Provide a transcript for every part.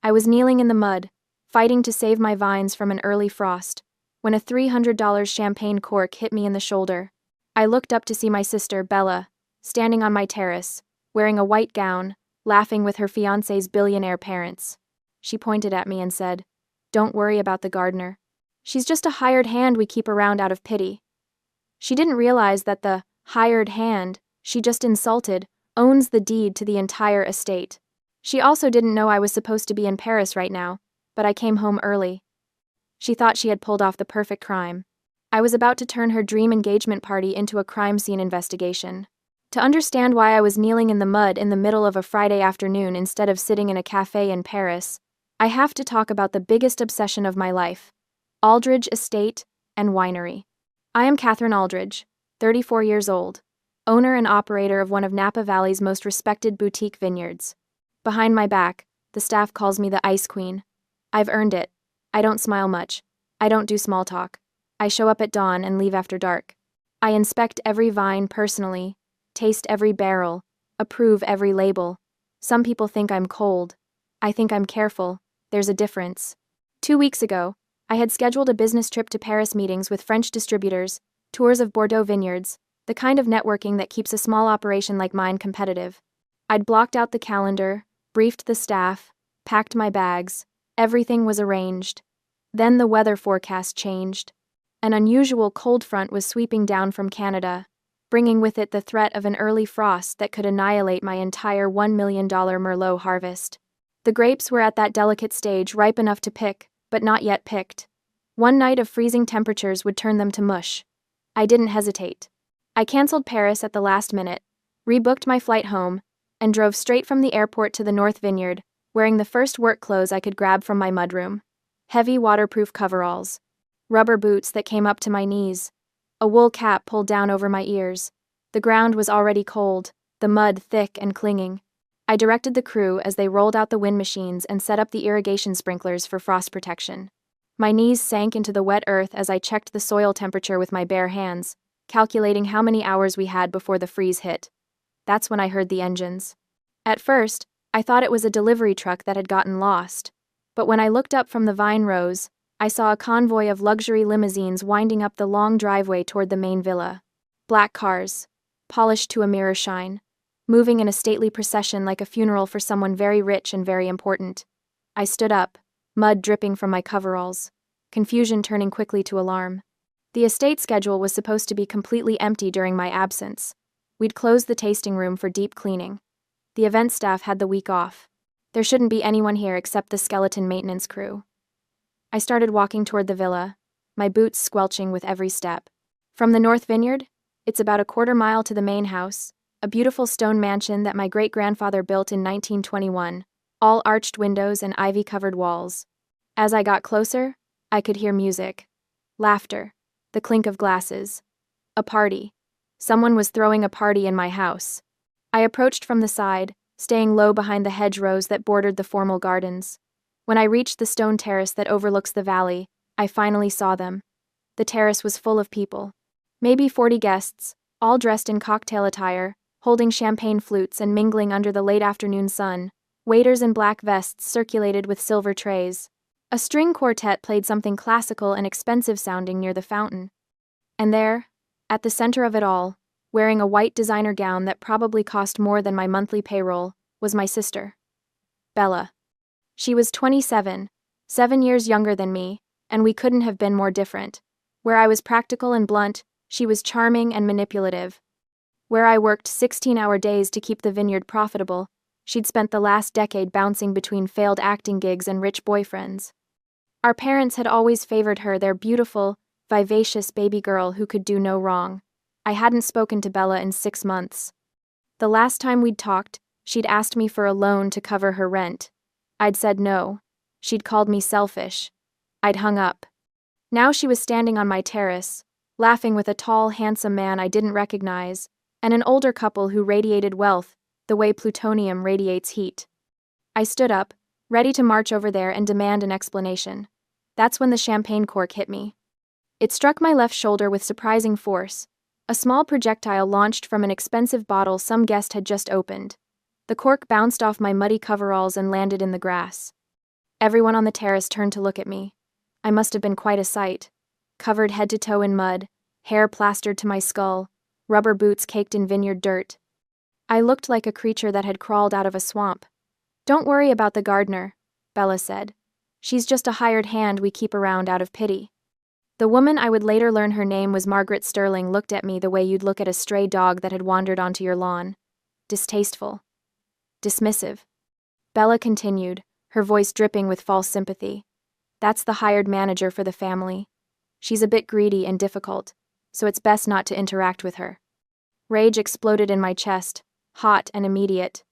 I was kneeling in the mud, fighting to save my vines from an early frost, when a $300 champagne cork hit me in the shoulder. I looked up to see my sister, Bella, standing on my terrace, wearing a white gown, laughing with her fiancé's billionaire parents. She pointed at me and said, "Don't worry about the gardener. She's just a hired hand we keep around out of pity." She didn't realize that the hired hand she just insulted owns the deed to the entire estate. She also didn't know I was supposed to be in Paris right now, but I came home early. She thought she had pulled off the perfect crime. I was about to turn her dream engagement party into a crime scene investigation. To understand why I was kneeling in the mud in the middle of a Friday afternoon instead of sitting in a cafe in Paris, I have to talk about the biggest obsession of my life: Aldridge Estate and Winery. I am Catherine Aldridge, 34 years old, owner and operator of one of Napa Valley's most respected boutique vineyards. Behind my back, the staff calls me the Ice Queen. I've earned it. I don't smile much. I don't do small talk. I show up at dawn and leave after dark. I inspect every vine personally, taste every barrel, approve every label. Some people think I'm cold. I think I'm careful. There's a difference. 2 weeks ago, I had scheduled a business trip to Paris, meetings with French distributors, tours of Bordeaux vineyards, the kind of networking that keeps a small operation like mine competitive. I'd blocked out the calendar, briefed the staff, packed my bags. Everything was arranged. Then the weather forecast changed. An unusual cold front was sweeping down from Canada, bringing with it the threat of an early frost that could annihilate my entire $1 million Merlot harvest. The grapes were at that delicate stage, ripe enough to pick, but not yet picked. One night of freezing temperatures would turn them to mush. I didn't hesitate. I canceled Paris at the last minute, rebooked my flight home, and drove straight from the airport to the North Vineyard, wearing the first work clothes I could grab from my mudroom. Heavy waterproof coveralls, rubber boots that came up to my knees, a wool cap pulled down over my ears. The ground was already cold, the mud thick and clinging. I directed the crew as they rolled out the wind machines and set up the irrigation sprinklers for frost protection. My knees sank into the wet earth as I checked the soil temperature with my bare hands, calculating how many hours we had before the freeze hit. That's when I heard the engines. At first, I thought it was a delivery truck that had gotten lost, but when I looked up from the vine rows, I saw a convoy of luxury limousines winding up the long driveway toward the main villa. Black cars, polished to a mirror shine, moving in a stately procession like a funeral for someone very rich and very important. I stood up, mud dripping from my coveralls, confusion turning quickly to alarm. The estate schedule was supposed to be completely empty during my absence. We'd closed the tasting room for deep cleaning. The event staff had the week off. There shouldn't be anyone here except the skeleton maintenance crew. I started walking toward the villa, my boots squelching with every step. From the North Vineyard, it's about a quarter mile to the main house, a beautiful stone mansion that my great-grandfather built in 1921, all arched windows and ivy-covered walls. As I got closer, I could hear music, laughter, the clink of glasses. A party. Someone was throwing a party in my house. I approached from the side, staying low behind the hedgerows that bordered the formal gardens. When I reached the stone terrace that overlooks the valley, I finally saw them. The terrace was full of people. Maybe 40 guests, all dressed in cocktail attire, holding champagne flutes and mingling under the late afternoon sun. Waiters in black vests circulated with silver trays. A string quartet played something classical and expensive-sounding near the fountain. And there, at the center of it all, wearing a white designer gown that probably cost more than my monthly payroll, was my sister, Bella. She was 27, 7 years younger than me, and we couldn't have been more different. Where I was practical and blunt, she was charming and manipulative. Where I worked 16-hour days to keep the vineyard profitable, she'd spent the last decade bouncing between failed acting gigs and rich boyfriends. Our parents had always favored her, their beautiful, vivacious baby girl who could do no wrong. I hadn't spoken to Bella in 6 months. The last time we'd talked, she'd asked me for a loan to cover her rent. I'd said no. She'd called me selfish. I'd hung up. Now she was standing on my terrace, laughing with a tall, handsome man I didn't recognize, and an older couple who radiated wealth, the way plutonium radiates heat. I stood up, ready to march over there and demand an explanation. That's when the champagne cork hit me. It struck my left shoulder with surprising force. A small projectile launched from an expensive bottle some guest had just opened. The cork bounced off my muddy coveralls and landed in the grass. Everyone on the terrace turned to look at me. I must have been quite a sight. Covered head to toe in mud, hair plastered to my skull, rubber boots caked in vineyard dirt. I looked like a creature that had crawled out of a swamp. "Don't worry about the gardener," Bella said. "She's just a hired hand we keep around out of pity." The woman, I would later learn her name was Margaret Sterling, looked at me the way you'd look at a stray dog that had wandered onto your lawn. Distasteful. Dismissive. Bella continued, her voice dripping with false sympathy. "That's the hired manager for the family. She's a bit greedy and difficult, so it's best not to interact with her." Rage exploded in my chest, hot and immediate.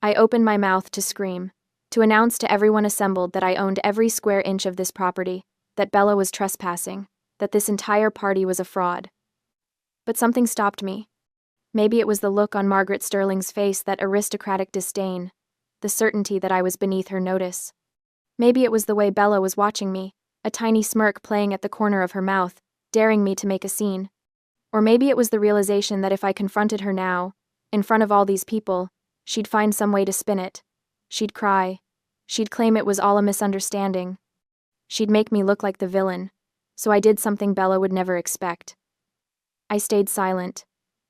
I opened my mouth to scream, to announce to everyone assembled that I owned every square inch of this property, that Bella was trespassing, that this entire party was a fraud. But something stopped me. Maybe it was the look on Margaret Sterling's face, that aristocratic disdain, the certainty that I was beneath her notice. Maybe it was the way Bella was watching me, a tiny smirk playing at the corner of her mouth, daring me to make a scene. Or maybe it was the realization that if I confronted her now, in front of all these people, she'd find some way to spin it. She'd cry. She'd claim it was all a misunderstanding. She'd make me look like the villain. So I did something Bella would never expect. I stayed silent.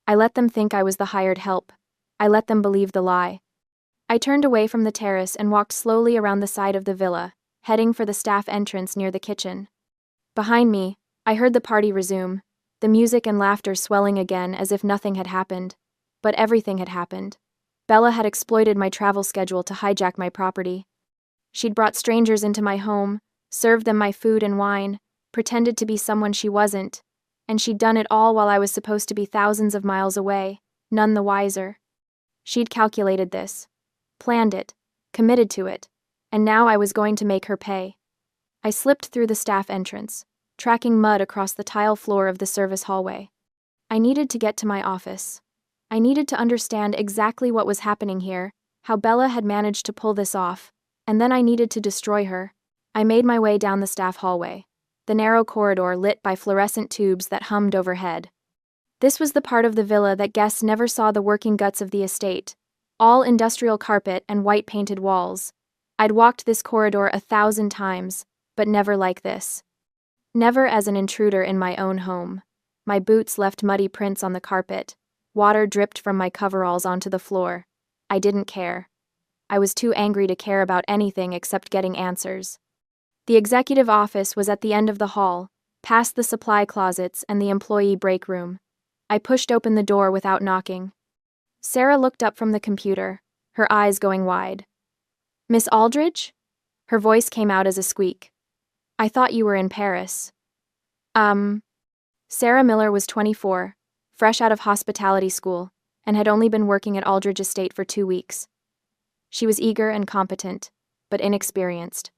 I let them think I was the hired help. I let them believe the lie. I turned away from the terrace and walked slowly around the side of the villa, heading for the staff entrance near the kitchen. Behind me, I heard the party resume, the music and laughter swelling again as if nothing had happened. But everything had happened. Bella had exploited my travel schedule to hijack my property. She'd brought strangers into my home, served them my food and wine, pretended to be someone she wasn't, and she'd done it all while I was supposed to be thousands of miles away, none the wiser. She'd calculated this, planned it, committed to it, and now I was going to make her pay. I slipped through the staff entrance, tracking mud across the tile floor of the service hallway. I needed to get to my office. I needed to understand exactly what was happening here, how Bella had managed to pull this off, and then I needed to destroy her. I made my way down the staff hallway, the narrow corridor lit by fluorescent tubes that hummed overhead. This was the part of the villa that guests never saw the working guts of the estate, all industrial carpet and white-painted walls. I'd walked this corridor 1,000 times, but never like this. Never as an intruder in my own home. My boots left muddy prints on the carpet. Water dripped from my coveralls onto the floor. I didn't care. I was too angry to care about anything except getting answers. The executive office was at the end of the hall, past the supply closets and the employee break room. I pushed open the door without knocking. Sarah looked up from the computer, her eyes going wide. "Miss Aldridge?" Her voice came out as a squeak. "I thought you were in Paris." Sarah Miller was 24, fresh out of hospitality school, and had only been working at Aldridge Estate for 2 weeks. She was eager and competent, but inexperienced.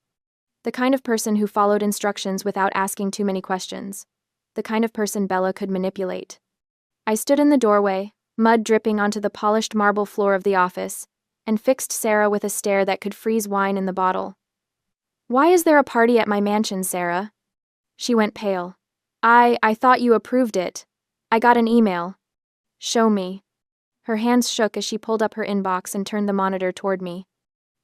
The kind of person who followed instructions without asking too many questions. The kind of person Bella could manipulate. I stood in the doorway, mud dripping onto the polished marble floor of the office, and fixed Sarah with a stare that could freeze wine in the bottle. "Why is there a party at my mansion, Sarah?" She went pale. I thought you approved it. I got an email." "Show me." Her hands shook as she pulled up her inbox and turned the monitor toward me.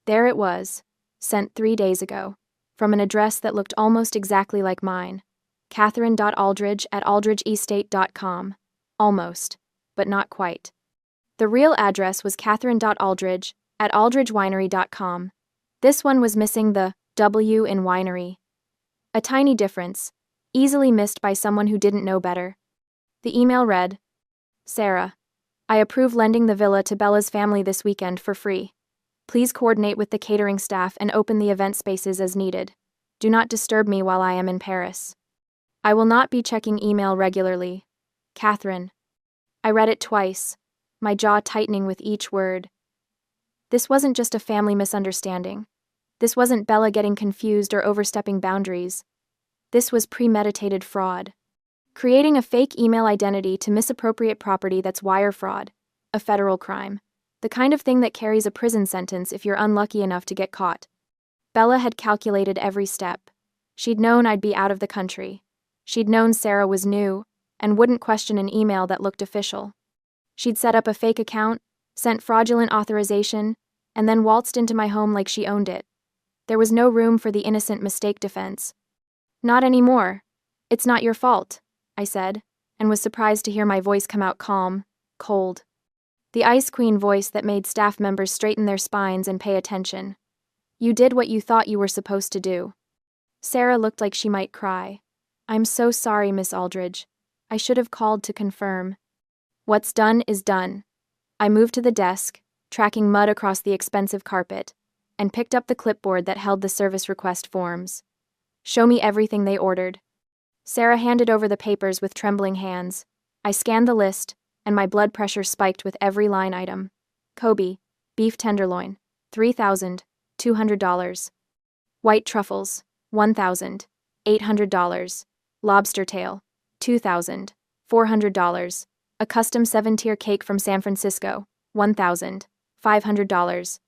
There it was, sent 3 days ago, from an address that looked almost exactly like mine. Catherine.aldridge@aldridgeestate.com. Almost, but not quite. The real address was Catherine.aldridge@aldridgewinery.com. This one was missing the W in winery. A tiny difference, easily missed by someone who didn't know better. The email read, "Sarah, I approve lending the villa to Bella's family this weekend for free. Please coordinate with the catering staff and open the event spaces as needed. Do not disturb me while I am in Paris. I will not be checking email regularly. Catherine." I read it twice, my jaw tightening with each word. This wasn't just a family misunderstanding. This wasn't Bella getting confused or overstepping boundaries. This was premeditated fraud. Creating a fake email identity to misappropriate property, that's wire fraud, a federal crime. The kind of thing that carries a prison sentence if you're unlucky enough to get caught. Bella had calculated every step. She'd known I'd be out of the country. She'd known Sarah was new and wouldn't question an email that looked official. She'd set up a fake account, sent fraudulent authorization, and then waltzed into my home like she owned it. There was no room for the innocent mistake defense. Not anymore. It's not your fault, I said, and was surprised to hear my voice come out calm, cold. The Ice Queen voice that made staff members straighten their spines and pay attention. You did what you thought you were supposed to do. Sarah looked like she might cry. I'm so sorry, Miss Aldridge. I should have called to confirm. What's done is done. I moved to the desk, tracking mud across the expensive carpet, and picked up the clipboard that held the service request forms. Show me everything they ordered. Sarah handed over the papers with trembling hands. I scanned the list, and my blood pressure spiked with every line item. Kobe, beef tenderloin, $3,200. White truffles, $1,800. Lobster tail, $2,400. A custom 7-tier cake from San Francisco, $1,500.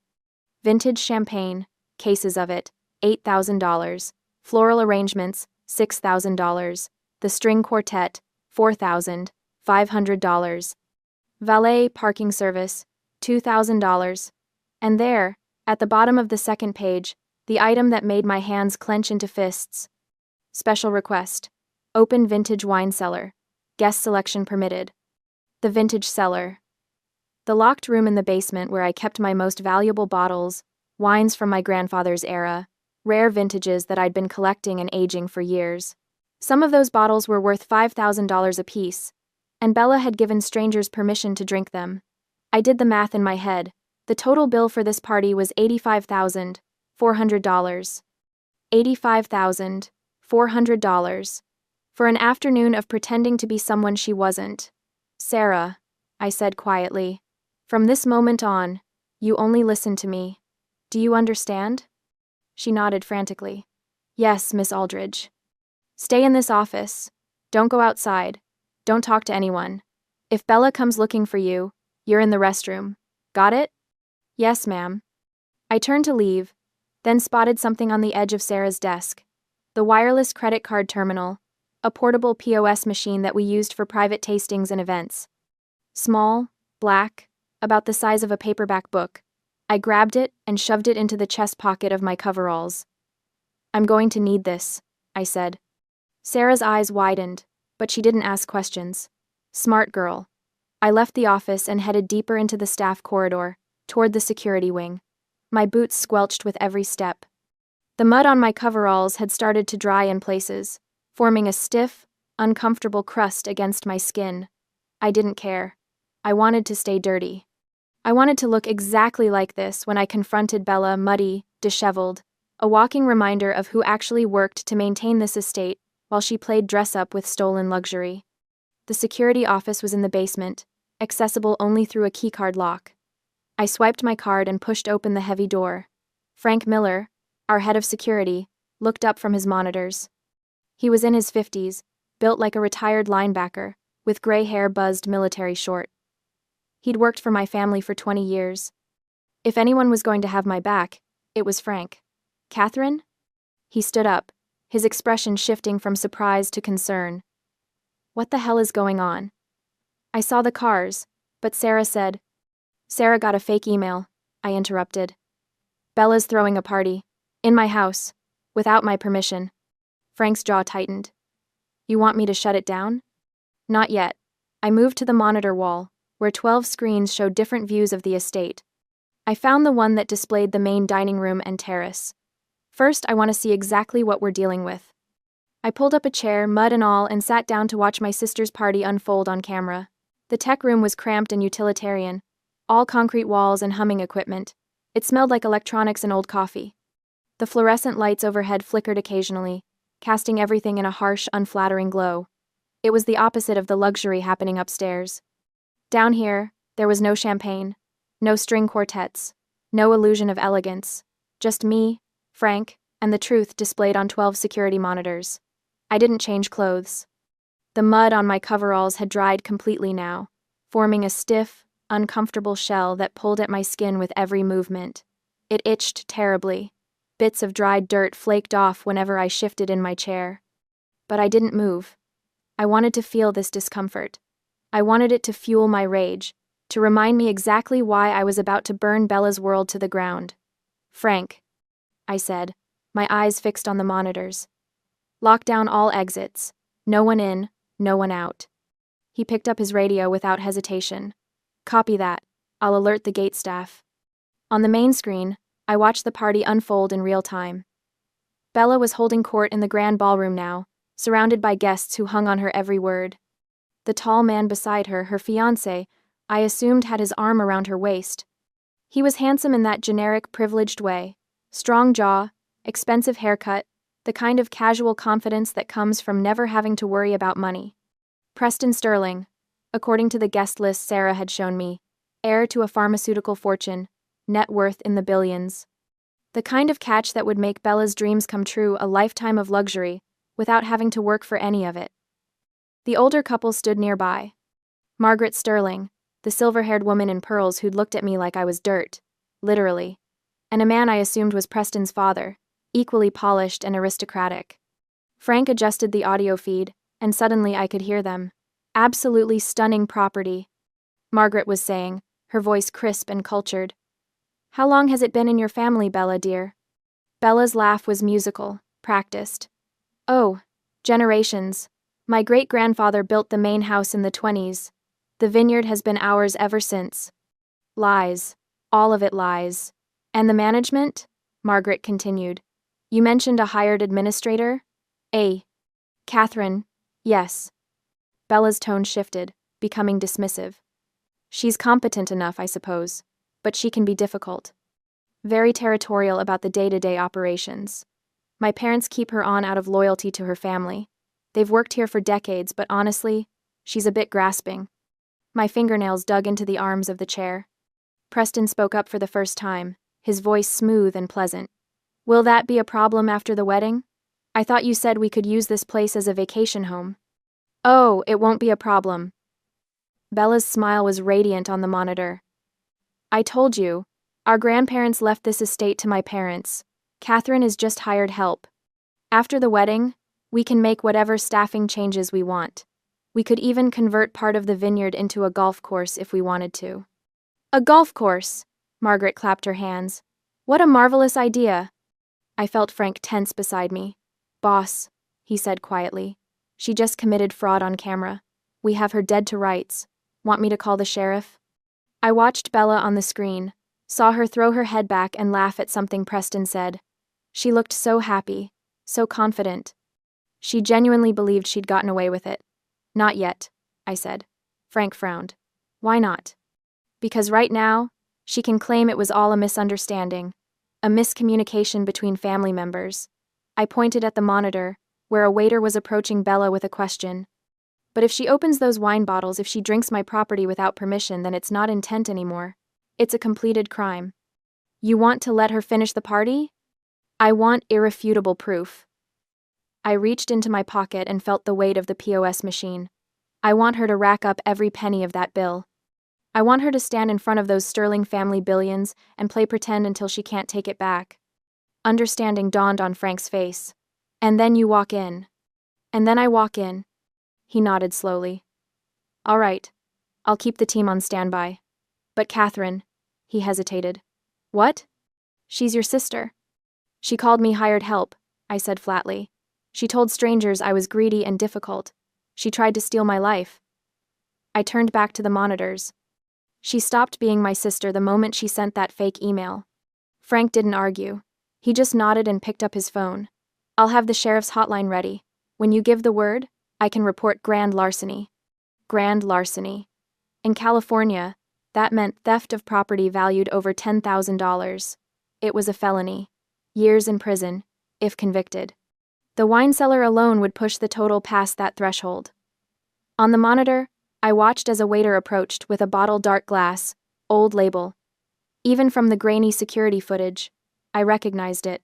Vintage champagne, cases of it, $8,000. Floral arrangements, $6,000. The string quartet, $4,500. Valet parking service, $2,000. And there, at the bottom of the second page, the item that made my hands clench into fists. Special request. Open vintage wine cellar. Guest selection permitted. The vintage cellar. The locked room in the basement where I kept my most valuable bottles, wines from my grandfather's era, rare vintages that I'd been collecting and aging for years. Some of those bottles were worth $5,000 apiece, and Bella had given strangers permission to drink them. I did the math in my head. The total bill for this party was $85,400. $85,400. For an afternoon of pretending to be someone she wasn't. Sarah, I said quietly, from this moment on, you only listen to me. Do you understand? She nodded frantically. Yes, Miss Aldridge. Stay in this office. Don't go outside. Don't talk to anyone. If Bella comes looking for you, you're in the restroom. Got it? Yes, ma'am. I turned to leave, then spotted something on the edge of Sarah's desk. The wireless credit card terminal, a portable POS machine that we used for private tastings and events. Small, black, about the size of a paperback book. I grabbed it and shoved it into the chest pocket of my coveralls. I'm going to need this, I said. Sarah's eyes widened, but she didn't ask questions. Smart girl. I left the office and headed deeper into the staff corridor, toward the security wing. My boots squelched with every step. The mud on my coveralls had started to dry in places, forming a stiff, uncomfortable crust against my skin. I didn't care. I wanted to stay dirty. I wanted to look exactly like this when I confronted Bella, muddy, disheveled, a walking reminder of who actually worked to maintain this estate while she played dress-up with stolen luxury. The security office was in the basement, accessible only through a keycard lock. I swiped my card and pushed open the heavy door. Frank Miller, our head of security, looked up from his monitors. He was in his 50s, built like a retired linebacker, with gray hair buzzed military short. He'd worked for my family for 20 years. If anyone was going to have my back, it was Frank. Catherine? He stood up, his expression shifting from surprise to concern. What the hell is going on? I saw the cars, but Sarah said. Sarah got a fake email, I interrupted. Bella's throwing a party. In my house. Without my permission. Frank's jaw tightened. You want me to shut it down? Not yet. I moved to the monitor wall, where 12 screens showed different views of the estate. I found the one that displayed the main dining room and terrace. First, I want to see exactly what we're dealing with. I pulled up a chair, mud and all, and sat down to watch my sister's party unfold on camera. The tech room was cramped and utilitarian, all concrete walls and humming equipment. It smelled like electronics and old coffee. The fluorescent lights overhead flickered occasionally, casting everything in a harsh, unflattering glow. It was the opposite of the luxury happening upstairs. Down here, there was no champagne, no string quartets, no illusion of elegance, just me, Frank, and the truth displayed on 12 security monitors. I didn't change clothes. The mud on my coveralls had dried completely now, forming a stiff, uncomfortable shell that pulled at my skin with every movement. It itched terribly. Bits of dried dirt flaked off whenever I shifted in my chair. But I didn't move. I wanted to feel this discomfort. I wanted it to fuel my rage, to remind me exactly why I was about to burn Bella's world to the ground. Frank. I said, my eyes fixed on the monitors. Lock down all exits. No one in, no one out. He picked up his radio without hesitation. Copy that. I'll alert the gate staff. On the main screen, I watched the party unfold in real time. Bella was holding court in the grand ballroom now, surrounded by guests who hung on her every word. The tall man beside her, her fiancé, I assumed had his arm around her waist. He was handsome in that generic privileged way. Strong jaw, expensive haircut, the kind of casual confidence that comes from never having to worry about money. Preston Sterling, according to the guest list Sarah had shown me, heir to a pharmaceutical fortune, net worth in the billions. The kind of catch that would make Bella's dreams come true, a lifetime of luxury, without having to work for any of it. The older couple stood nearby. Margaret Sterling, the silver-haired woman in pearls who'd looked at me like I was dirt, literally, and a man I assumed was Preston's father, equally polished and aristocratic. Frank adjusted the audio feed, and suddenly I could hear them. Absolutely stunning property, Margaret was saying, her voice crisp and cultured. How long has it been in your family, Bella, dear? Bella's laugh was musical, practiced. Oh, generations. My great-grandfather built the main house in the 20s. The vineyard has been ours ever since. Lies. All of it lies. And the management? Margaret continued. You mentioned a hired administrator? Catherine. Yes. Bella's tone shifted, becoming dismissive. She's competent enough, I suppose, but she can be difficult. Very territorial about the day-to-day operations. My parents keep her on out of loyalty to her family. They've worked here for decades, but honestly, she's a bit grasping. My fingernails dug into the arms of the chair. Preston spoke up for the first time, his voice smooth and pleasant. Will that be a problem after the wedding? I thought you said we could use this place as a vacation home. Oh, it won't be a problem. Bella's smile was radiant on the monitor. I told you, our grandparents left this estate to my parents. Catherine is just hired help. After the wedding, we can make whatever staffing changes we want. We could even convert part of the vineyard into a golf course if we wanted to. A golf course! Margaret clapped her hands. What a marvelous idea! I felt Frank tense beside me. Boss, he said quietly. She just committed fraud on camera. We have her dead to rights. Want me to call the sheriff? I watched Bella on the screen, saw her throw her head back and laugh at something Preston said. She looked so happy, so confident. She genuinely believed she'd gotten away with it. Not yet, I said. Frank frowned. Why not? Because right now, she can claim it was all a misunderstanding, a miscommunication between family members. I pointed at the monitor, where a waiter was approaching Bella with a question. But if she opens those wine bottles, if she drinks my property without permission, then it's not intent anymore. It's a completed crime. You want to let her finish the party? I want irrefutable proof. I reached into my pocket and felt the weight of the POS machine. I want her to rack up every penny of that bill. I want her to stand in front of those Sterling family billions and play pretend until she can't take it back. Understanding dawned on Frank's face. And then you walk in. And then I walk in. He nodded slowly. All right. I'll keep the team on standby. But Catherine, he hesitated. What? She's your sister. She called me hired help, I said flatly. She told strangers I was greedy and difficult. She tried to steal my life. I turned back to the monitors. She stopped being my sister the moment she sent that fake email. Frank didn't argue. He just nodded and picked up his phone. I'll have the sheriff's hotline ready. When you give the word, I can report grand larceny. Grand larceny. In California, that meant theft of property valued over $10,000. It was a felony. Years in prison, if convicted. The wine cellar alone would push the total past that threshold. On the monitor, I watched as a waiter approached with a bottle dark glass, old label. Even from the grainy security footage, I recognized it.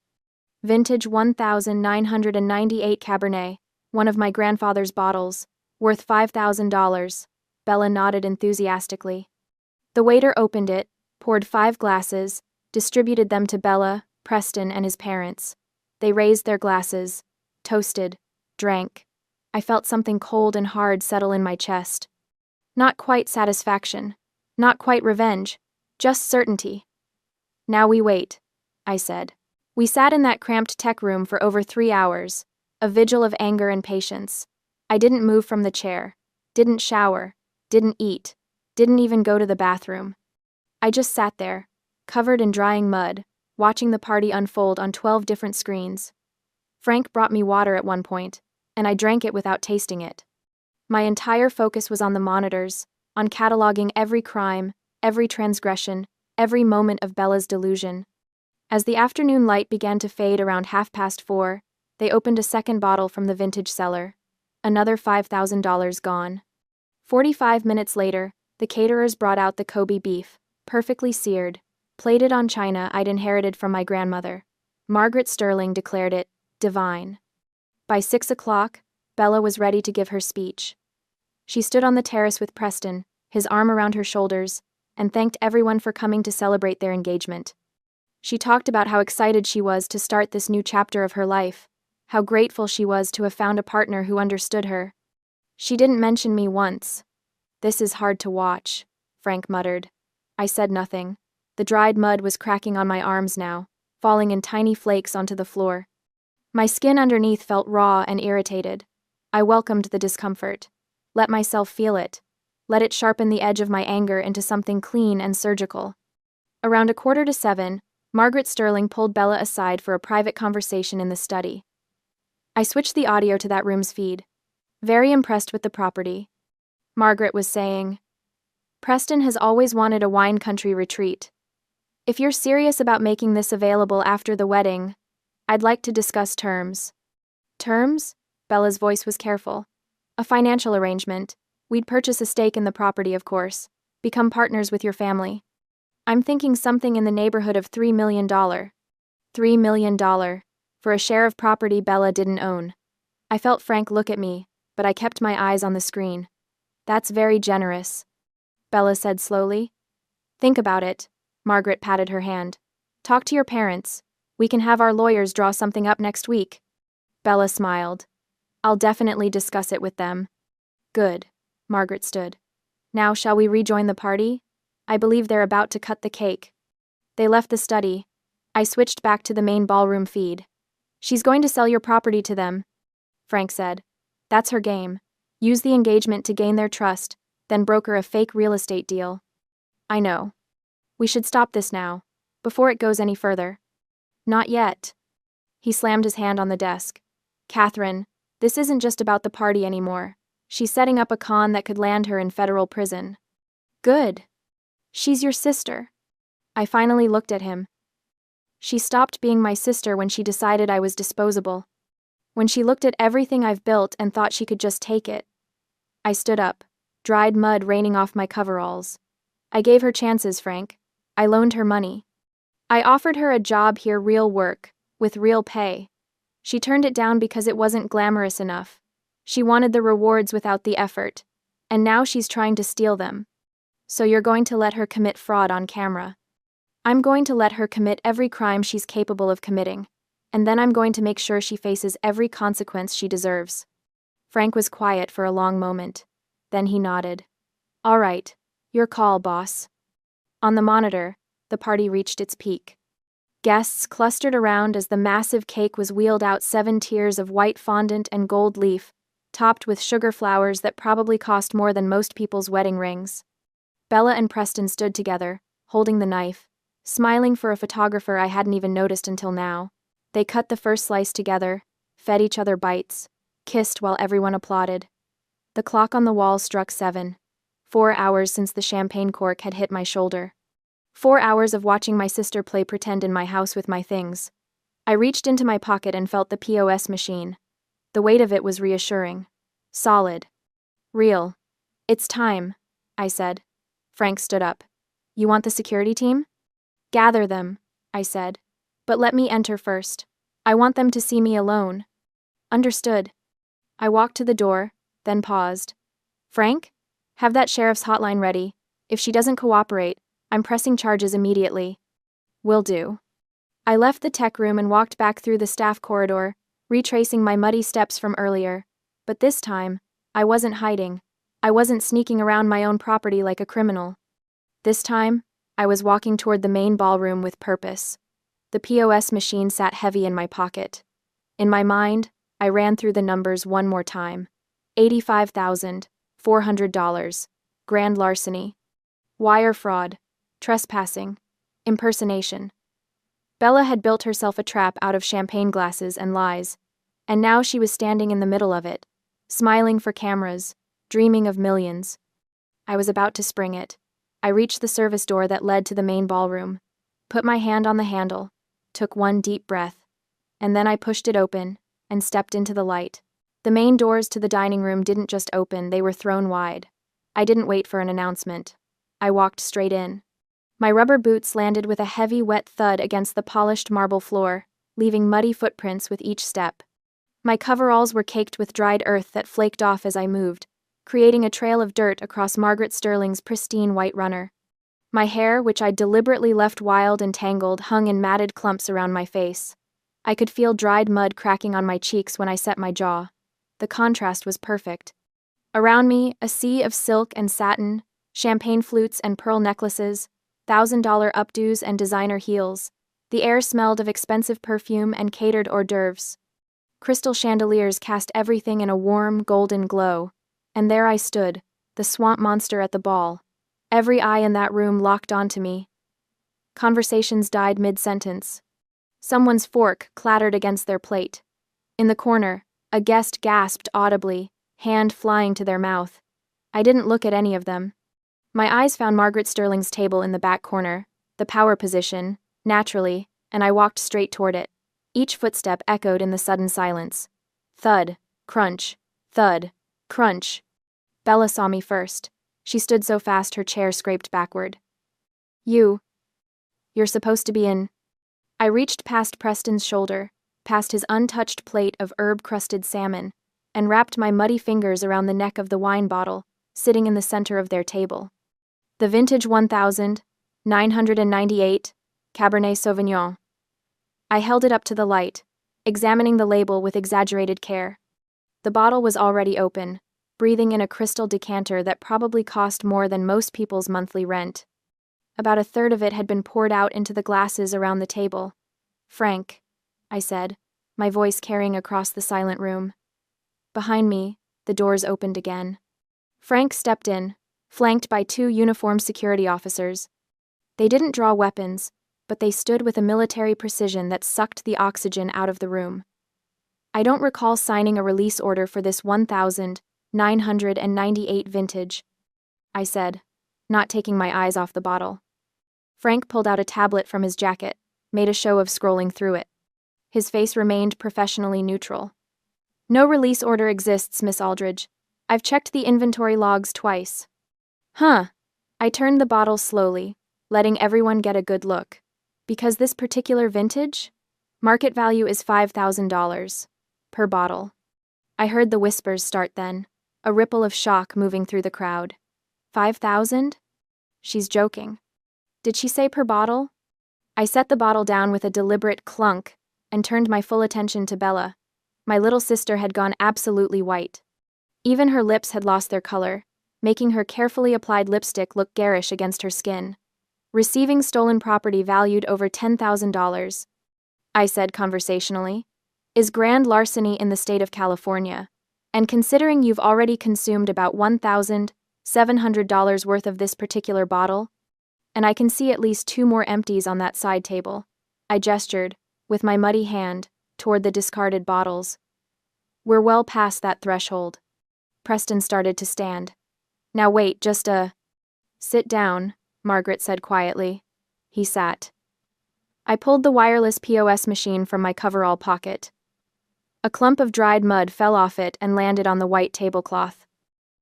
Vintage 1998 Cabernet, one of my grandfather's bottles, worth $5,000. Bella nodded enthusiastically. The waiter opened it, poured 5 glasses, distributed them to Bella, Preston, and his parents. They raised their glasses, toasted, drank. I felt something cold and hard settle in my chest. Not quite satisfaction, not quite revenge, just certainty. Now we wait, I said. We sat in that cramped tech room for over 3 hours, a vigil of anger and patience. I didn't move from the chair, didn't shower, didn't eat, didn't even go to the bathroom. I just sat there, covered in drying mud, watching the party unfold on 12 different screens. Frank brought me water at one point, and I drank it without tasting it. My entire focus was on the monitors, on cataloging every crime, every transgression, every moment of Bella's delusion. As the afternoon light began to fade around 4:30, they opened a second bottle from the vintage cellar. Another $5,000 gone. 45 minutes later, the caterers brought out the Kobe beef, perfectly seared, plated on china I'd inherited from my grandmother. Margaret Sterling declared it divine. By 6 o'clock, Bella was ready to give her speech. She stood on the terrace with Preston, his arm around her shoulders, and thanked everyone for coming to celebrate their engagement. She talked about how excited she was to start this new chapter of her life, how grateful she was to have found a partner who understood her. She didn't mention me once. "This is hard to watch," Frank muttered. I said nothing. The dried mud was cracking on my arms now, falling in tiny flakes onto the floor. My skin underneath felt raw and irritated. I welcomed the discomfort. Let myself feel it. Let it sharpen the edge of my anger into something clean and surgical. Around 6:45, Margaret Sterling pulled Bella aside for a private conversation in the study. I switched the audio to that room's feed. "Very impressed with the property," Margaret was saying. "Preston has always wanted a wine country retreat. If you're serious about making this available after the wedding, I'd like to discuss terms." "Terms?" Bella's voice was careful. "A financial arrangement. We'd purchase a stake in the property, of course. Become partners with your family. I'm thinking something in the neighborhood of $3 million. $3 million. For a share of property Bella didn't own." I felt Frank look at me, but I kept my eyes on the screen. "That's very generous," Bella said slowly. "Think about it." Margaret patted her hand. "Talk to your parents. We can have our lawyers draw something up next week." Bella smiled. "I'll definitely discuss it with them." "Good." Margaret stood. "Now shall we rejoin the party? I believe they're about to cut the cake." They left the study. I switched back to the main ballroom feed. "She's going to sell your property to them," Frank said. "That's her game. Use the engagement to gain their trust, then broker a fake real estate deal." "I know. We should stop this now, before it goes any further." "Not yet." He slammed his hand on the desk. "Catherine, this isn't just about the party anymore. She's setting up a con that could land her in federal prison." "Good. She's your sister." I finally looked at him. "She stopped being my sister when she decided I was disposable. When she looked at everything I've built and thought she could just take it." I stood up, dried mud raining off my coveralls. "I gave her chances, Frank. I loaned her money. I offered her a job here, real work, with real pay. She turned it down because it wasn't glamorous enough. She wanted the rewards without the effort, and now she's trying to steal them. So you're going to let her commit fraud on camera. I'm going to let her commit every crime she's capable of committing, and then I'm going to make sure she faces every consequence she deserves." Frank was quiet for a long moment. Then he nodded. "All right, your call, boss." On the monitor, the party reached its peak. Guests clustered around as the massive cake was wheeled out, 7 tiers of white fondant and gold leaf, topped with sugar flowers that probably cost more than most people's wedding rings. Bella and Preston stood together, holding the knife, smiling for a photographer I hadn't even noticed until now. They cut the first slice together, fed each other bites, kissed while everyone applauded. The clock on the wall struck 7. 4 hours since the champagne cork had hit my shoulder. 4 hours of watching my sister play pretend in my house with my things. I reached into my pocket and felt the POS machine. The weight of it was reassuring. Solid. Real. "It's time," I said. Frank stood up. "You want the security team?" "Gather them," I said. "But let me enter first. I want them to see me alone." "Understood." I walked to the door, then paused. "Frank? Have that sheriff's hotline ready. If she doesn't cooperate, I'm pressing charges immediately." "Will do." I left the tech room and walked back through the staff corridor, retracing my muddy steps from earlier. But this time, I wasn't hiding. I wasn't sneaking around my own property like a criminal. This time, I was walking toward the main ballroom with purpose. The POS machine sat heavy in my pocket. In my mind, I ran through the numbers one more time. $85,400. Grand larceny. Wire fraud. Trespassing. Impersonation. Bella had built herself a trap out of champagne glasses and lies, and now she was standing in the middle of it, smiling for cameras, dreaming of millions. I was about to spring it. I reached the service door that led to the main ballroom, put my hand on the handle, took one deep breath, and then I pushed it open and stepped into the light. The main doors to the dining room didn't just open, they were thrown wide. I didn't wait for an announcement. I walked straight in. My rubber boots landed with a heavy, wet thud against the polished marble floor, leaving muddy footprints with each step. My coveralls were caked with dried earth that flaked off as I moved, creating a trail of dirt across Margaret Sterling's pristine white runner. My hair, which I'd deliberately left wild and tangled, hung in matted clumps around my face. I could feel dried mud cracking on my cheeks when I set my jaw. The contrast was perfect. Around me, a sea of silk and satin, champagne flutes and pearl necklaces, $1,000 updos and designer heels. The air smelled of expensive perfume and catered hors d'oeuvres. Crystal chandeliers cast everything in a warm, golden glow. And there I stood, the swamp monster at the ball. Every eye in that room locked onto me. Conversations died mid-sentence. Someone's fork clattered against their plate. In the corner, a guest gasped audibly, hand flying to their mouth. I didn't look at any of them. My eyes found Margaret Sterling's table in the back corner, the power position, naturally, and I walked straight toward it. Each footstep echoed in the sudden silence. Thud, crunch, thud, crunch. Bella saw me first. She stood so fast her chair scraped backward. You're supposed to be in. I reached past Preston's shoulder, past his untouched plate of herb-crusted salmon, and wrapped my muddy fingers around the neck of the wine bottle, sitting in the center of their table. The vintage 1998 Cabernet Sauvignon. I held it up to the light, examining the label with exaggerated care. The bottle was already open, breathing in a crystal decanter that probably cost more than most people's monthly rent. About a third of it had been poured out into the glasses around the table. Frank, I said, my voice carrying across the silent room. Behind me, the doors opened again. Frank stepped in, flanked by two uniformed security officers. They didn't draw weapons, but they stood with a military precision that sucked the oxygen out of the room. I don't recall signing a release order for this 1998 vintage, I said, not taking my eyes off the bottle. Frank pulled out a tablet from his jacket, made a show of scrolling through it. His face remained professionally neutral. No release order exists, Miss Aldridge. I've checked the inventory logs twice. Huh. I turned the bottle slowly, letting everyone get a good look. Because this particular vintage? Market value is $5,000. Per bottle. I heard the whispers start then, a ripple of shock moving through the crowd. 5,000? She's joking. Did she say per bottle? I set the bottle down with a deliberate clunk and turned my full attention to Bella. My little sister had gone absolutely white. Even her lips had lost their color, making her carefully applied lipstick look garish against her skin. Receiving stolen property valued over $10,000. I said conversationally, is grand larceny in the state of California, and considering you've already consumed about $1,700 worth of this particular bottle, and I can see at least 2 more empties on that side table. I gestured, with my muddy hand, toward the discarded bottles. We're well past that threshold. Preston started to stand. Now wait, sit down, Margaret said quietly. He sat. I pulled the wireless POS machine from my coverall pocket. A clump of dried mud fell off it and landed on the white tablecloth.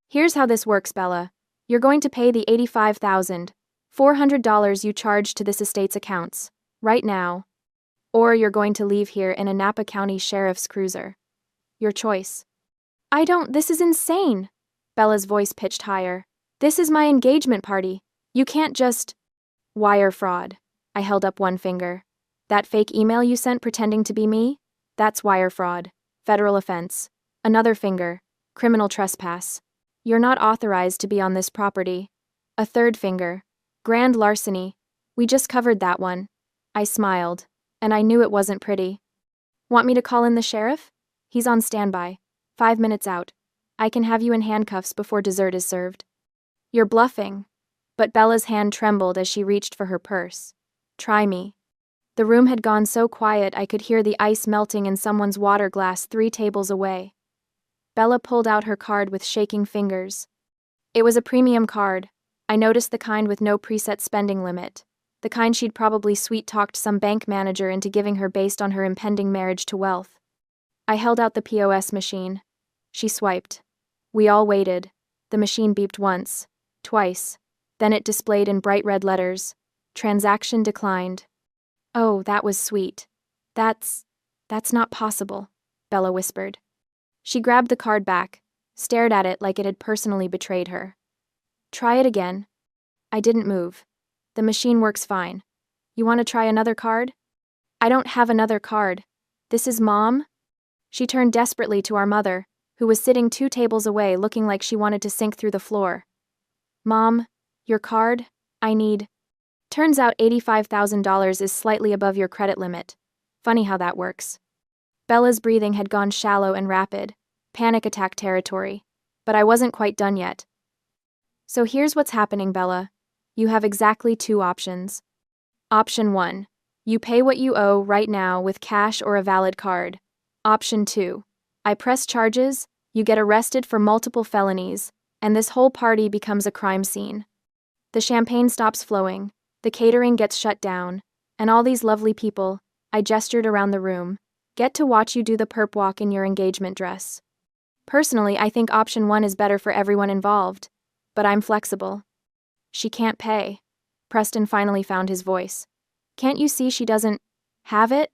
Here's how this works, Bella. You're going to pay the $85,400 you charged to this estate's accounts, right now. Or you're going to leave here in a Napa County Sheriff's cruiser. Your choice. This is insane. Bella's voice pitched higher. This is my engagement party. You can't just... Wire fraud. I held up one finger. That fake email you sent pretending to be me? That's wire fraud. Federal offense. Another finger. Criminal trespass. You're not authorized to be on this property. A third finger. Grand larceny. We just covered that one. I smiled. And I knew it wasn't pretty. Want me to call in the sheriff? He's on standby. 5 minutes out. I can have you in handcuffs before dessert is served. You're bluffing. But Bella's hand trembled as she reached for her purse. Try me. The room had gone so quiet I could hear the ice melting in someone's water glass 3 tables away. Bella pulled out her card with shaking fingers. It was a premium card. I noticed the kind with no preset spending limit. The kind she'd probably sweet-talked some bank manager into giving her based on her impending marriage to wealth. I held out the POS machine. She swiped. We all waited. The machine beeped once, twice. Then it displayed in bright red letters. Transaction declined. Oh, that was sweet. That's not possible, Bella whispered. She grabbed the card back, stared at it like it had personally betrayed her. Try it again. I didn't move. The machine works fine. You want to try another card? I don't have another card. This is Mom? She turned desperately to our mother, who was sitting 2 tables away looking like she wanted to sink through the floor. Mom, your card? I need. Turns out $85,000 is slightly above your credit limit. Funny how that works. Bella's breathing had gone shallow and rapid, panic attack territory, but I wasn't quite done yet. So here's what's happening, Bella. You have exactly 2 options. Option 1. You pay what you owe right now with cash or a valid card. Option 2. I press charges, you get arrested for multiple felonies, and this whole party becomes a crime scene. The champagne stops flowing, the catering gets shut down, and all these lovely people, I gestured around the room, get to watch you do the perp walk in your engagement dress. Personally, I think option 1 is better for everyone involved, but I'm flexible. She can't pay. Preston finally found his voice. Can't you see she doesn't have it?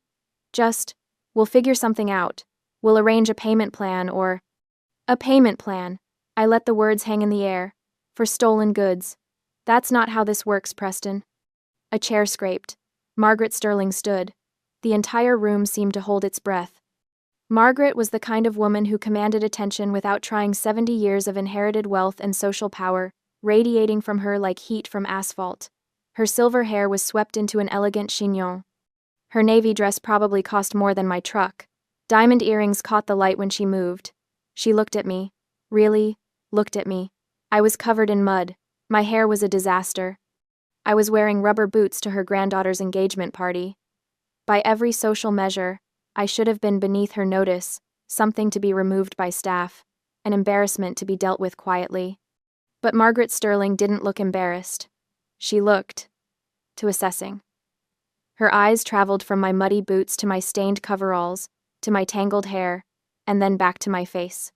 We'll figure something out. We'll arrange a payment plan or... A payment plan. I let the words hang in the air. For stolen goods. That's not how this works, Preston. A chair scraped. Margaret Sterling stood. The entire room seemed to hold its breath. Margaret was the kind of woman who commanded attention without trying 70 years of inherited wealth and social power, radiating from her like heat from asphalt. Her silver hair was swept into an elegant chignon. Her navy dress probably cost more than my truck. Diamond earrings caught the light when she moved. She looked at me. Really, looked at me. I was covered in mud. My hair was a disaster. I was wearing rubber boots to her granddaughter's engagement party. By every social measure, I should have been beneath her notice, something to be removed by staff, an embarrassment to be dealt with quietly. But Margaret Sterling didn't look embarrassed. She looked to assessing. Her eyes traveled from my muddy boots to my stained coveralls, to my tangled hair, and then back to my face.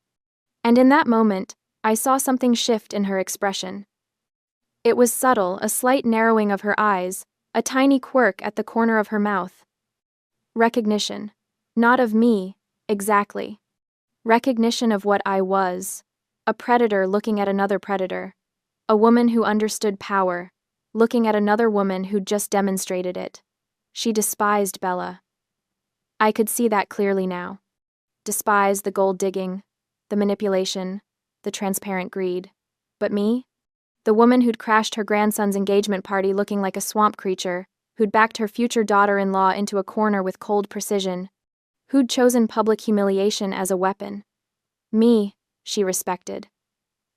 And in that moment, I saw something shift in her expression. It was subtle, a slight narrowing of her eyes, a tiny quirk at the corner of her mouth. Recognition. Not of me, exactly. Recognition of what I was. A predator looking at another predator. A woman who understood power, looking at another woman who'd just demonstrated it. She despised Bella. I could see that clearly now. Despised the gold digging, the manipulation, the transparent greed. But me? The woman who'd crashed her grandson's engagement party looking like a swamp creature, who'd backed her future daughter-in-law into a corner with cold precision, who'd chosen public humiliation as a weapon. Me, she respected.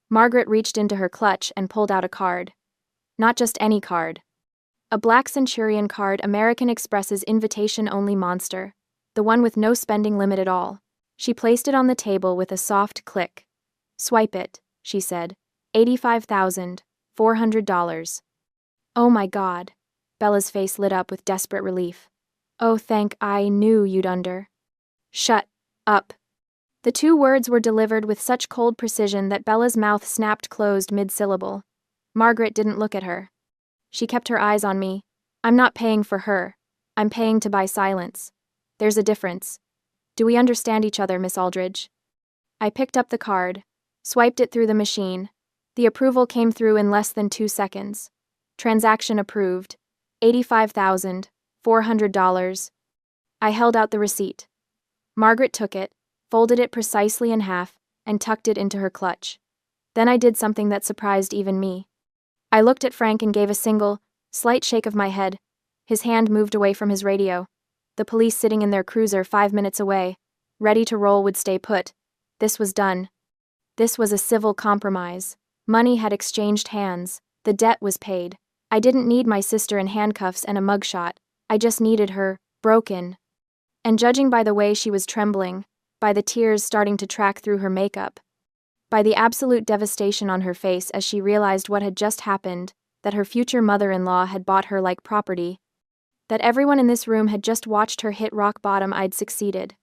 Margaret reached into her clutch and pulled out a card. Not just any card. A Black Centurion card, American Express's invitation-only monster, the one with no spending limit at all. She placed it on the table with a soft click. Swipe it, she said. $85,400. Oh my God. Bella's face lit up with desperate relief. Oh, I knew you'd under. Shut up. The 2 words were delivered with such cold precision that Bella's mouth snapped closed mid-syllable. Margaret didn't look at her. She kept her eyes on me. I'm not paying for her. I'm paying to buy silence. There's a difference. Do we understand each other, Miss Aldridge? I picked up the card, swiped it through the machine. The approval came through in less than 2 seconds. Transaction approved. $85,400. I held out the receipt. Margaret took it, folded it precisely in half, and tucked it into her clutch. Then I did something that surprised even me. I looked at Frank and gave a single, slight shake of my head. His hand moved away from his radio. The police sitting in their cruiser 5 minutes away, ready to roll, would stay put. This was done. This was a civil compromise. Money had exchanged hands. The debt was paid. I didn't need my sister in handcuffs and a mugshot. I just needed her, broken. And judging by the way she was trembling, by the tears starting to track through her makeup, by the absolute devastation on her face as she realized what had just happened, that her future mother-in-law had bought her like property, that everyone in this room had just watched her hit rock bottom, I'd succeeded.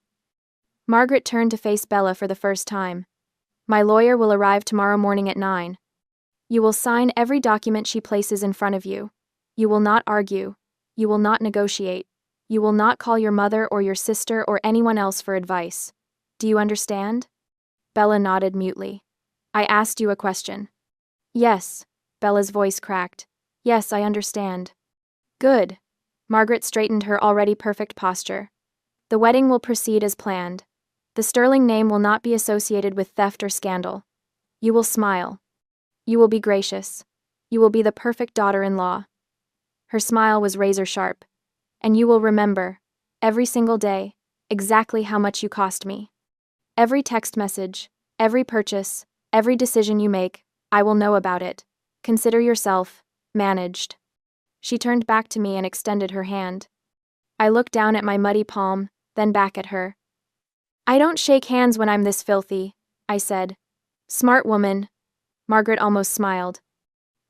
Margaret turned to face Bella for the first time. My lawyer will arrive tomorrow morning at 9. You will sign every document she places in front of you. You will not argue. You will not negotiate. You will not call your mother or your sister or anyone else for advice. Do you understand? Bella nodded mutely. I asked you a question. Yes. Bella's voice cracked. Yes, I understand. Good. Margaret straightened her already perfect posture. The wedding will proceed as planned. The Sterling name will not be associated with theft or scandal. You will smile. You will be gracious. You will be the perfect daughter-in-law. Her smile was razor-sharp. And you will remember, every single day, exactly how much you cost me. Every text message, every purchase, every decision you make, I will know about it. Consider yourself managed. She turned back to me and extended her hand. I looked down at my muddy palm, then back at her. I don't shake hands when I'm this filthy, I said. Smart woman. Margaret almost smiled.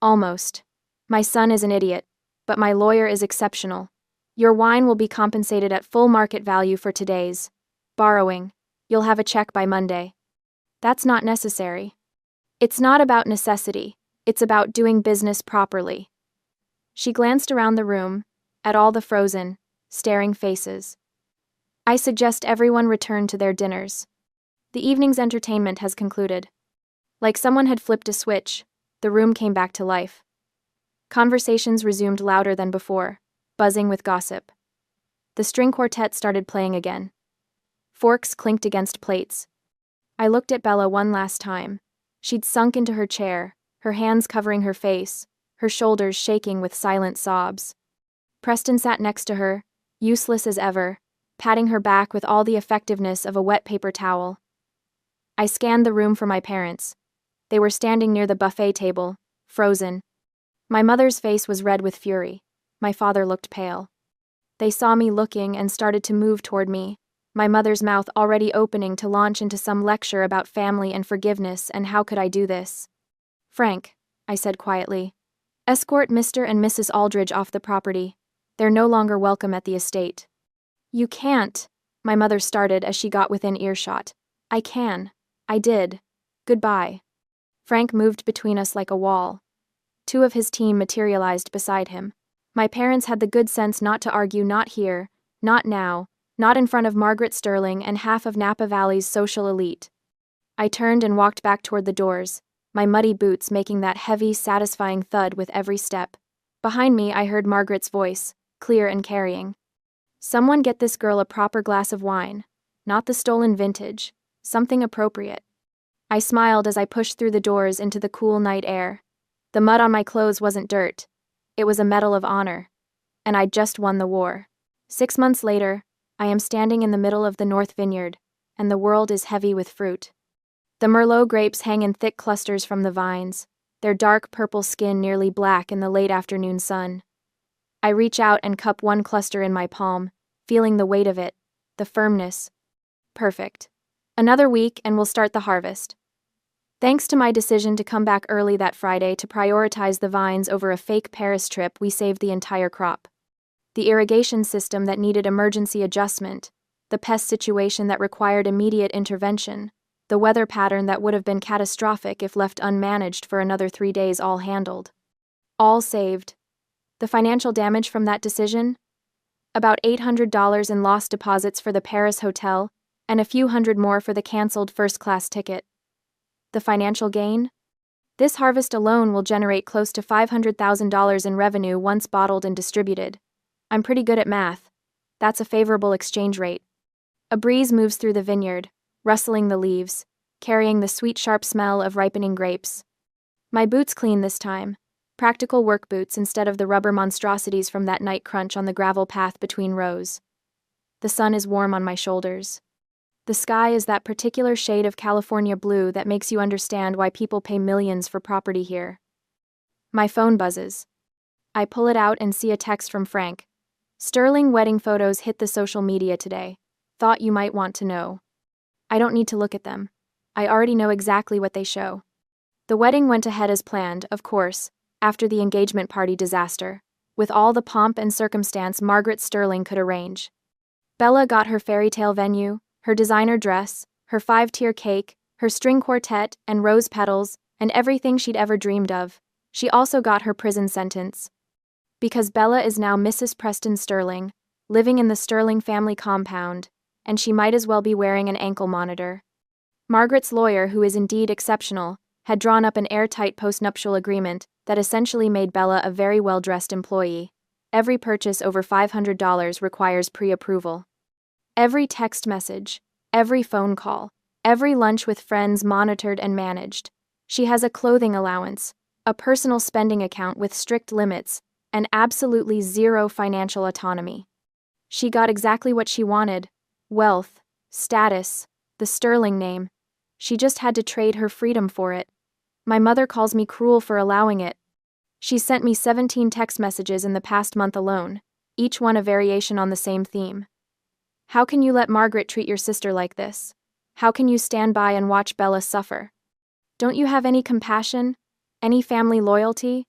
Almost. My son is an idiot, but my lawyer is exceptional. Your wine will be compensated at full market value for today's borrowing. You'll have a check by Monday. That's not necessary. It's not about necessity. It's about doing business properly. She glanced around the room, at all the frozen, staring faces. I suggest everyone return to their dinners. The evening's entertainment has concluded. Like someone had flipped a switch, the room came back to life. Conversations resumed louder than before, buzzing with gossip. The string quartet started playing again. Forks clinked against plates. I looked at Bella one last time. She'd sunk into her chair, her hands covering her face, her shoulders shaking with silent sobs. Preston sat next to her, useless as ever, patting her back with all the effectiveness of a wet paper towel. I scanned the room for my parents. They were standing near the buffet table, frozen. My mother's face was red with fury. My father looked pale. They saw me looking and started to move toward me, my mother's mouth already opening to launch into some lecture about family and forgiveness and how could I do this. Frank, I said quietly, escort Mr. and Mrs. Aldridge off the property. They're no longer welcome at the estate. You can't, my mother started as she got within earshot. I can. I did. Goodbye. Frank moved between us like a wall. Two of his team materialized beside him. My parents had the good sense not to argue, not here, not now, not in front of Margaret Sterling and half of Napa Valley's social elite. I turned and walked back toward the doors, my muddy boots making that heavy, satisfying thud with every step. Behind me, I heard Margaret's voice, clear and carrying. Someone get this girl a proper glass of wine, not the stolen vintage, something appropriate. I smiled as I pushed through the doors into the cool night air. The mud on my clothes wasn't dirt. It was a medal of honor. And I'd just won the war. 6 months later, I am standing in the middle of the North Vineyard, and the world is heavy with fruit. The Merlot grapes hang in thick clusters from the vines, their dark purple skin nearly black in the late afternoon sun. I reach out and cup one cluster in my palm, feeling the weight of it, the firmness. Perfect. Another week and we'll start the harvest. Thanks to my decision to come back early that Friday to prioritize the vines over a fake Paris trip, we saved the entire crop. The irrigation system that needed emergency adjustment, the pest situation that required immediate intervention, the weather pattern that would have been catastrophic if left unmanaged for another 3 days, all handled. All saved. The financial damage from that decision? About $800 in lost deposits for the Paris hotel, and a few hundred more for the canceled first-class ticket. The financial gain? This harvest alone will generate close to $500,000 in revenue once bottled and distributed. I'm pretty good at math. That's a favorable exchange rate. A breeze moves through the vineyard, rustling the leaves, carrying the sweet, sharp smell of ripening grapes. My boots clean this time, practical work boots instead of the rubber monstrosities from that night crunch on the gravel path between rows. The sun is warm on my shoulders. The sky is that particular shade of California blue that makes you understand why people pay millions for property here. My phone buzzes. I pull it out and see a text from Frank. Sterling wedding photos hit the social media today. Thought you might want to know. I don't need to look at them. I already know exactly what they show. The wedding went ahead as planned, of course, after the engagement party disaster, with all the pomp and circumstance Margaret Sterling could arrange. Bella got her fairy tale venue, her designer dress, her 5-tier cake, her string quartet and rose petals, and everything she'd ever dreamed of. She also got her prison sentence. Because Bella is now Mrs. Preston Sterling, living in the Sterling family compound, and she might as well be wearing an ankle monitor. Margaret's lawyer, who is indeed exceptional, had drawn up an airtight postnuptial agreement that essentially made Bella a very well-dressed employee. Every purchase over $500 requires pre-approval. Every text message, every phone call, every lunch with friends monitored and managed. She has a clothing allowance, a personal spending account with strict limits, and absolutely zero financial autonomy. She got exactly what she wanted: wealth, status, the Sterling name. She just had to trade her freedom for it. My mother calls me cruel for allowing it. She sent me 17 text messages in the past month alone, each one a variation on the same theme. How can you let Margaret treat your sister like this? How can you stand by and watch Bella suffer? Don't you have any compassion? Any family loyalty?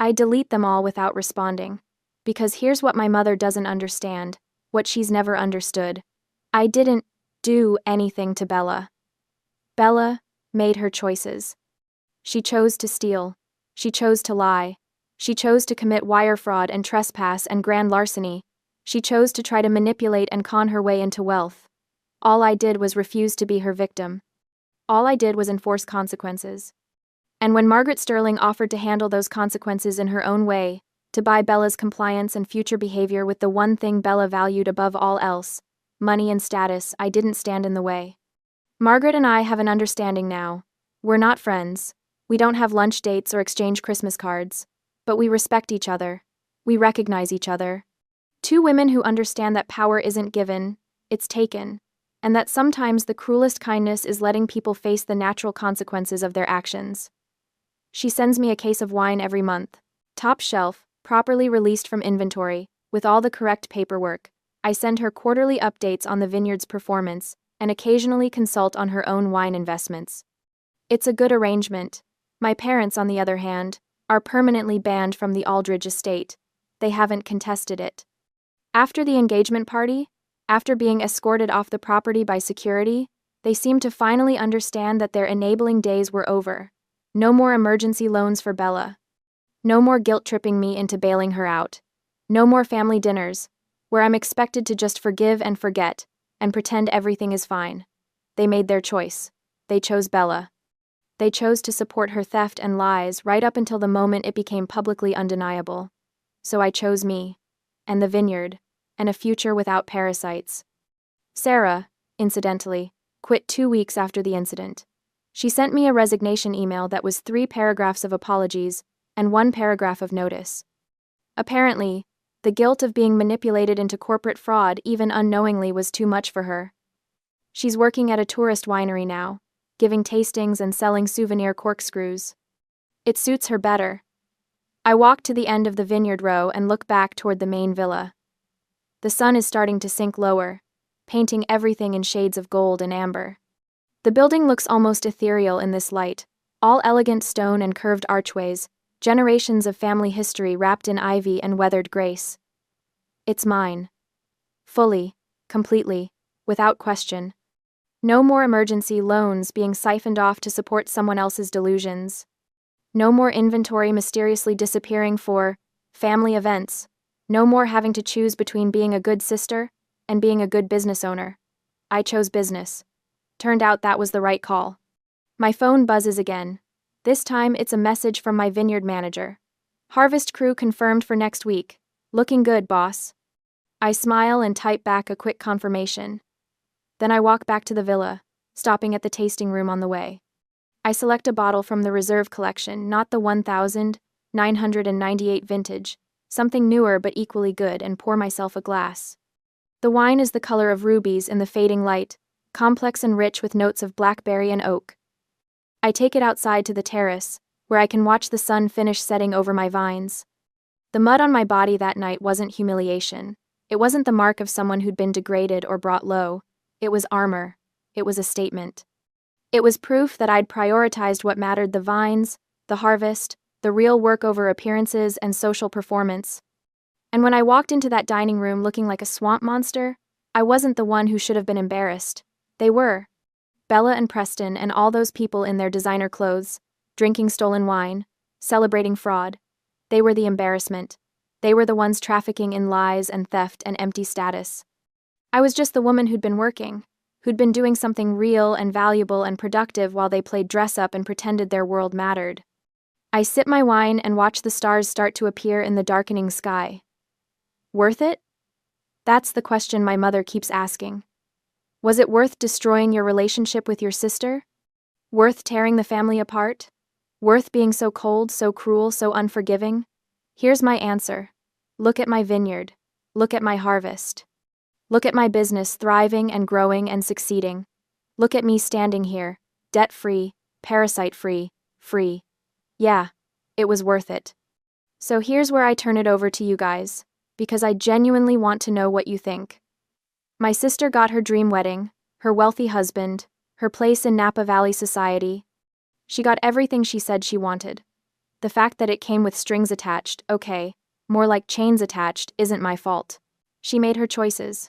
I delete them all without responding. Because here's what my mother doesn't understand, what she's never understood. I didn't do anything to Bella. Bella made her choices. She chose to steal. She chose to lie. She chose to commit wire fraud and trespass and grand larceny. She chose to try to manipulate and con her way into wealth. All I did was refuse to be her victim. All I did was enforce consequences. And when Margaret Sterling offered to handle those consequences in her own way, to buy Bella's compliance and future behavior with the one thing Bella valued above all else, money and status, I didn't stand in the way. Margaret and I have an understanding now. We're not friends. We don't have lunch dates or exchange Christmas cards. But we respect each other. We recognize each other. Two women who understand that power isn't given, it's taken, and that sometimes the cruelest kindness is letting people face the natural consequences of their actions. She sends me a case of wine every month. Top shelf, properly released from inventory, with all the correct paperwork. I send her quarterly updates on the vineyard's performance, and occasionally consult on her own wine investments. It's a good arrangement. My parents, on the other hand, are permanently banned from the Aldridge estate. They haven't contested it. After the engagement party, after being escorted off the property by security, they seemed to finally understand that their enabling days were over. No more emergency loans for Bella. No more guilt-tripping me into bailing her out. No more family dinners, where I'm expected to just forgive and forget, and pretend everything is fine. They made their choice. They chose Bella. They chose to support her theft and lies right up until the moment it became publicly undeniable. So I chose me, and the vineyard, and a future without parasites. Sarah, incidentally, quit 2 weeks after the incident. She sent me a resignation email that was 3 paragraphs of apologies and 1 paragraph of notice. Apparently, the guilt of being manipulated into corporate fraud even unknowingly was too much for her. She's working at a tourist winery now, giving tastings and selling souvenir corkscrews. It suits her better. I walk to the end of the vineyard row and look back toward the main villa. The sun is starting to sink lower, painting everything in shades of gold and amber. The building looks almost ethereal in this light, all elegant stone and curved archways, generations of family history wrapped in ivy and weathered grace. It's mine. Fully, completely, without question. No more emergency loans being siphoned off to support someone else's delusions. No more inventory mysteriously disappearing for family events. No more having to choose between being a good sister and being a good business owner. I chose business. Turned out that was the right call. My phone buzzes again. This time it's a message from my vineyard manager. Harvest crew confirmed for next week. Looking good, boss. I smile and type back a quick confirmation. Then I walk back to the villa, stopping at the tasting room on the way. I select a bottle from the reserve collection, not the 1998 vintage, something newer but equally good, and pour myself a glass. The wine is the color of rubies in the fading light, complex and rich with notes of blackberry and oak. I take it outside to the terrace, where I can watch the sun finish setting over my vines. The mud on my body that night wasn't humiliation. It wasn't the mark of someone who'd been degraded or brought low. It was armor. It was a statement. It was proof that I'd prioritized what mattered: the vines, the harvest, the real work over appearances and social performance. And when I walked into that dining room looking like a swamp monster, I wasn't the one who should have been embarrassed. They were. Bella and Preston and all those people in their designer clothes, drinking stolen wine, celebrating fraud. They were the embarrassment. They were the ones trafficking in lies and theft and empty status. I was just the woman who'd been working, who'd been doing something real and valuable and productive while they played dress-up and pretended their world mattered. I sip my wine and watch the stars start to appear in the darkening sky. Worth it? That's the question my mother keeps asking. Was it worth destroying your relationship with your sister? Worth tearing the family apart? Worth being so cold, so cruel, so unforgiving? Here's my answer. Look at my vineyard. Look at my harvest. Look at my business thriving and growing and succeeding. Look at me standing here, debt-free, parasite-free, free. Yeah, it was worth it. So here's where I turn it over to you guys, because I genuinely want to know what you think. My sister got her dream wedding, her wealthy husband, her place in Napa Valley society. She got everything she said she wanted. The fact that it came with strings attached, okay, more like chains attached, isn't my fault. She made her choices.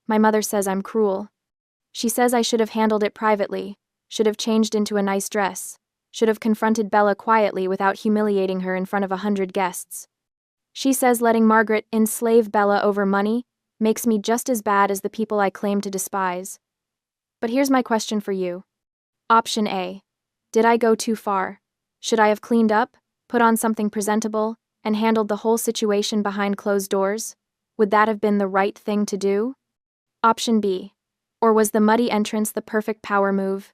My mother says I'm cruel. She says I should have handled it privately, should have changed into a nice dress, should have confronted Bella quietly without humiliating her in front of 100 guests. She says letting Margaret enslave Bella over money makes me just as bad as the people I claim to despise. But here's my question for you. Option A. Did I go too far? Should I have cleaned up, put on something presentable, and handled the whole situation behind closed doors? Would that have been the right thing to do? Option B. Or was the muddy entrance the perfect power move?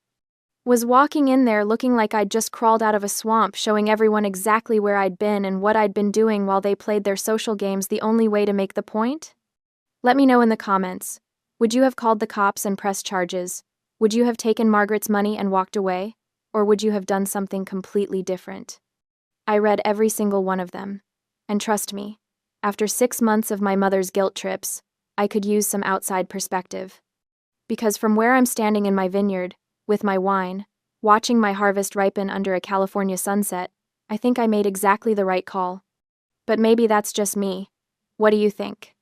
Was walking in there looking like I'd just crawled out of a swamp, showing everyone exactly where I'd been and what I'd been doing while they played their social games, the only way to make the point? Let me know in the comments. Would you have called the cops and pressed charges? Would you have taken Margaret's money and walked away? Or would you have done something completely different? I read every single one of them. And trust me, after 6 months of my mother's guilt trips, I could use some outside perspective. Because from where I'm standing in my vineyard, with my wine, watching my harvest ripen under a California sunset, I think I made exactly the right call. But maybe that's just me. What do you think?